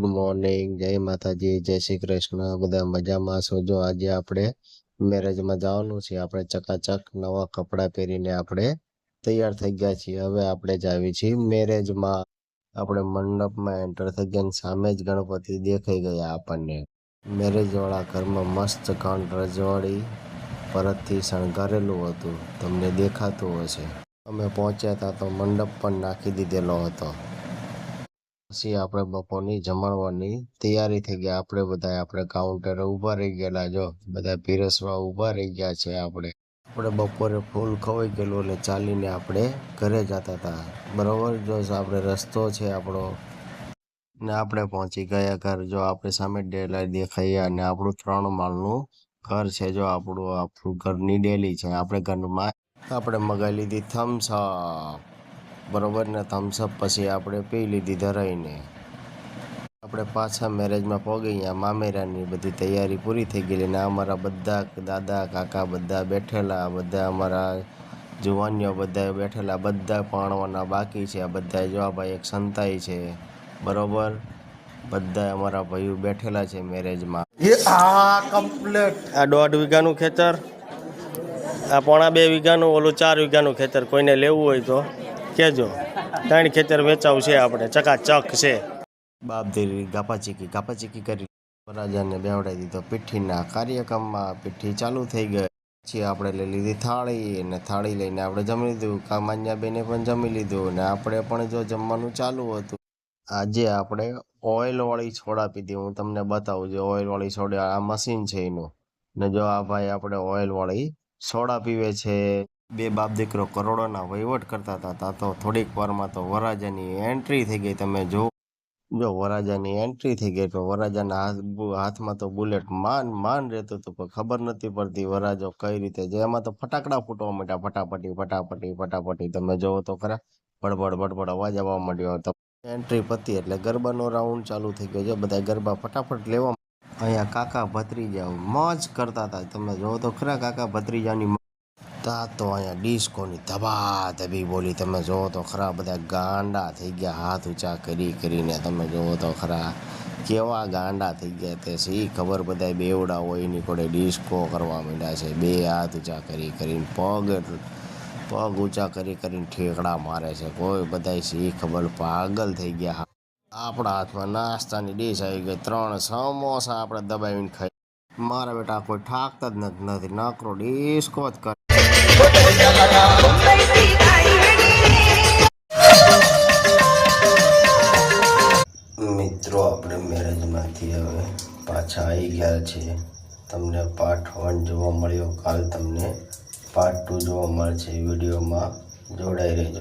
Good morning, જય માતાજી, જય શ્રી કૃષ્ણ. બધા મજામાં છો? જો આજે આપણે મેરેજમાં જવાનું છે. આપણે ચકાચક નવા કપડાં પહેરીને આપણે તૈયાર થઈ ગયા છીએ. હવે આપણે જ આવી છીએ મેરેજમાં. આપણે મંડપમાં એન્ટર થઈ ગયા અને સામે જ ગણપતિ દેખાઈ ગયા આપણને. મેરેજ વાળા ઘરમાં મસ્ત કાઉન્ટ રજવાડી પરતથી શણગારેલું હતું, તમને દેખાતું હશે. અમે પહોંચ્યા હતા તો મંડપ પણ નાખી દીધેલો હતો. પછી આપણે બપોરની જમણવાની તૈયારી થઈ ગયા. આપણે બધા આપણે કાઉન્ટરે ઊભા રહી ગયેલા. જો બધા પીરસવા ઊભા રહી ગયા છે. આપણે બપોરે ફૂલ ખવાઈ ગયેલું એટલે ચાલીને આપણે ઘરે જતા હતા. બરોબર, જો આપણે રસ્તો છે આપણો ને આપણે પહોંચી ગયા ઘર. જો આપણે સામે ડેલા દેખાઈએ અને આપણું 3 માળનું ઘર છે. જો આપણું ઘરની ડેલી છે. આપણે ઘરમાં આપણે મગાવી લીધી થમ્સઅપ. બરોબર ને, થમ્સઅપ પછી આપણે પી લીધી ધરાઈને. આપણે પાછા મેરેજમાં પહોંચી ગયા. મામેરાની બધી તૈયારી પૂરી થઈ ગયેલી ને અમારા બધા દાદા કાકા બધા બેઠેલા. બધા અમારા જુવાનીઓ બધા બેઠેલા. બધા પરણવાના બાકી છે. આ બધા જો આ ભાઈ એક સંતાઈ છે. બરોબર, બધા અમારા ભાઈઓ બેઠેલા છે મેરેજમાં. આ કમ્પ્લીટ આ 1.5 વીઘાનું ખેતર, આ 1.5 વીઘાનું, ઓલું 4 વીઘાનું ખેતર. કોઈને લેવું હોય તો કહેજો. 3 ખેતર વેચાવું છે. આપણે ચકાચક છે. બાપ દેરી ગાપાચીકી કરી વરરાજાને બેવડાવી દીધો. પીઠીના કાર્યક્રમમાં પીઠી ચાલુ થઈ ગઈ. પછી આપણે લઈ લીધી થાળી અને થાળી લઈને આપણે જમી લીધું. કામાન્યાબેને પણ જમી લીધું અને આપણે પણ જો જમવાનું ચાલુ હતું. આજે આપણે ઓઇલવાળી સોડા પીધી. હું તમને બતાવું છું ઓઇલવાળી સોડા. આ મશીન છે એનું. ને જો આ ભાઈ આપણે ઓઇલવાળી સોડા પીવે છે. 2 બાપ દીકરો કરોડોના વહીવટ કરતા હતા. તો થોડીક વારમાં તો વરરાજાની એન્ટ્રી થઈ ગઈ. તમે જો વરરાજાની એન્ટ્રી થઈ ગઈ તો વરરાજાના હાથમાં તો બુલેટ માન રહેતું હતું, પણ ખબર નથી પડતી વરરાજો કઈ રીતે છે. એમાં તો ફટાકડા ફૂટવા માંડ્યા. ફટાફટી તમે જોવો તો ખરા. બડબડ અવાજ આવવા માંડ્યો હતો. એન્ટ્રી પતી એટલે ગરબાનો રાઉન્ડ ચાલુ થઈ ગયો છે. બધા ગરબા ફટાફટ લેવા. અહીંયા કાકા ભત્રીજા મોજ કરતા હતા. તમે જોવો તો ખરા કાકા ભત્રીજાની તો અહીંયા ડિસ્કોની ધબાધબી બોલી. તમે જોવો તો ખરા. બધા ગાંડા થઈ ગયા હાથ ઊંચા કરીને. તમે જોવો તો ખરા કેવા ગાંડા થઈ ગયા તે સી ખબર. બધા બેવડા હોય એની કોડે ડિસ્કો કરવા માંડ્યા છે. 2 હાથ ઊંચા કરીને પગ ઊંચા કરીને ઠેકડા મારે છે. કોઈ બધા સી ખબર પાગલ થઈ ગયા. આપણા હાથમાં નાસ્તાની ડીશ આવી ગઈ. 3 સમોસા આપણે દબાવીને ખાઈ. મારા બેટા કોઈ ઠાકતા જ નથી. નકરો ડિસ્કો જ કરે. મિત્રો આપણે મેરેજમાંથી હવે પાછા આવી ગયા છે. તમને પાર્ટ 1 જોવા મળ્યો. કાલ તમને પાર્ટ 2 જોવા મળશે. વિડીયોમાં જોડાઈ રહેજો.